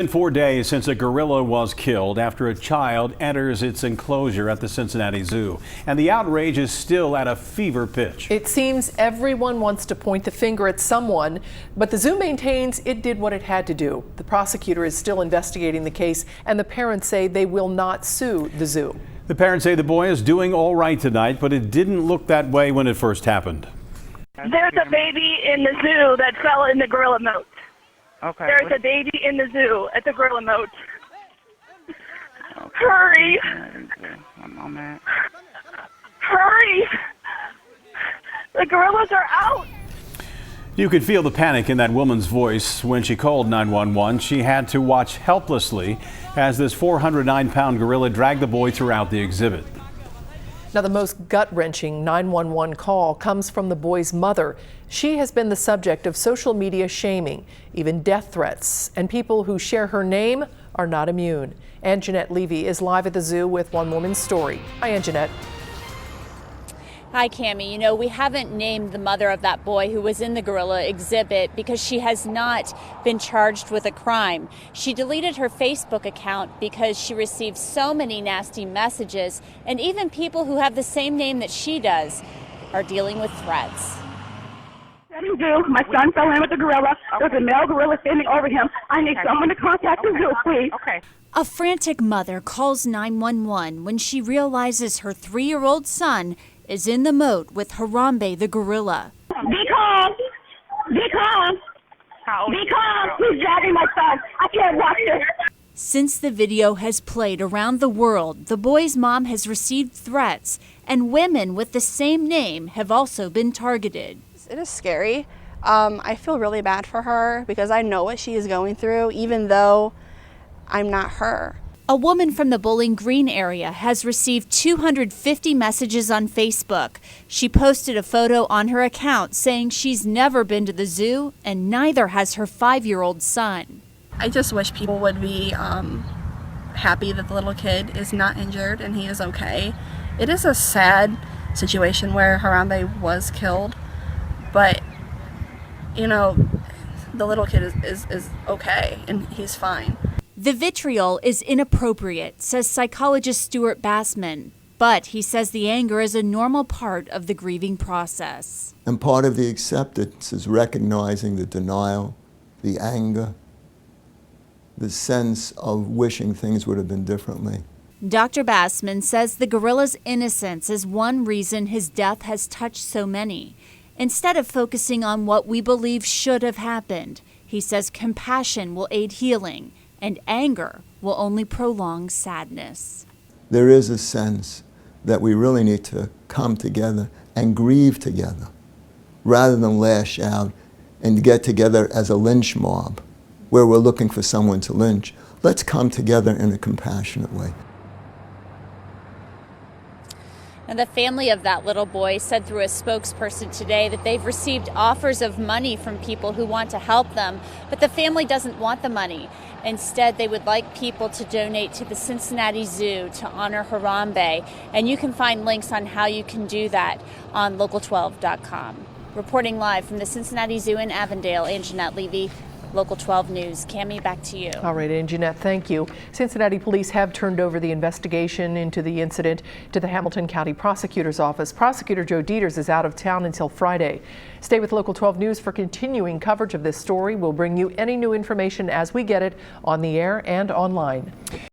In 4 days since a gorilla was killed after a child enters its enclosure at the Cincinnati Zoo, and the outrage is still at a fever pitch. It seems everyone wants to point the finger at someone, but the zoo maintains it did what it had to do. The prosecutor is still investigating the case, and the parents say they will not sue the zoo. The parents say the boy is doing all right tonight, but it didn't look that way when it first happened. There's a baby in the zoo that fell in the gorilla moat. Okay. There's a baby in the zoo at the gorilla moat. Okay. Hurry! One moment. Hurry! The gorillas are out! You could feel the panic in that woman's voice when she called 911. She had to watch helplessly as this 409-pound gorilla dragged the boy throughout the exhibit. Now, the most gut-wrenching 911 call comes from the boy's mother. She has been the subject of social media shaming, even death threats, and people who share her name are not immune. Jeanette Levy is live at the zoo with one woman's story. Hi, Jeanette. Hi, Cammie. You know, we haven't named the mother of that boy who was in the gorilla exhibit because she has not been charged with a crime. She deleted her Facebook account because she received so many nasty messages, and even people who have the same name that she does are dealing with threats. My son fell in with the gorilla. There's a male gorilla standing over him. I need someone to contact the zoo, please. Okay. A frantic mother calls 911 when she realizes her 3-year-old son is in the moat with Harambe the gorilla. Be calm. Be calm. Be calm. He's dragging my son. I can't watch this. Since the video has played around the world, the boy's mom has received threats, and women with the same name have also been targeted. It is scary. I feel really bad for her because I know what she is going through, even though I'm not her. A woman from the Bowling Green area has received 250 messages on Facebook. She posted a photo on her account saying she's never been to the zoo and neither has her 5-year-old son. I just wish people would be happy that the little kid is not injured and he is okay. It is a sad situation where Harambe was killed, but you know, the little kid is okay and he's fine. The vitriol is inappropriate, says psychologist Stuart Bassman, but he says the anger is a normal part of the grieving process. And part of the acceptance is recognizing the denial, the anger, the sense of wishing things would have been differently. Dr. Bassman says the gorilla's innocence is one reason his death has touched so many. Instead of focusing on what we believe should have happened, he says compassion will aid healing, and anger will only prolong sadness. There is a sense that we really need to come together and grieve together, rather than lash out and get together as a lynch mob, where we're looking for someone to lynch. Let's come together in a compassionate way. And the family of that little boy said through a spokesperson today that they've received offers of money from people who want to help them, but the family doesn't want the money. Instead, they would like people to donate to the Cincinnati Zoo to honor Harambe, and you can find links on how you can do that on local12.com. Reporting live from the Cincinnati Zoo in Avondale, Jeanette Levy, Local 12 News. Cammie, back to you. All right, Jeanette, thank you. Cincinnati police have turned over the investigation into the incident to the Hamilton County Prosecutor's Office. Prosecutor Joe Dieters is out of town until Friday. Stay with Local 12 News for continuing coverage of this story. We'll bring you any new information as we get it on the air and online.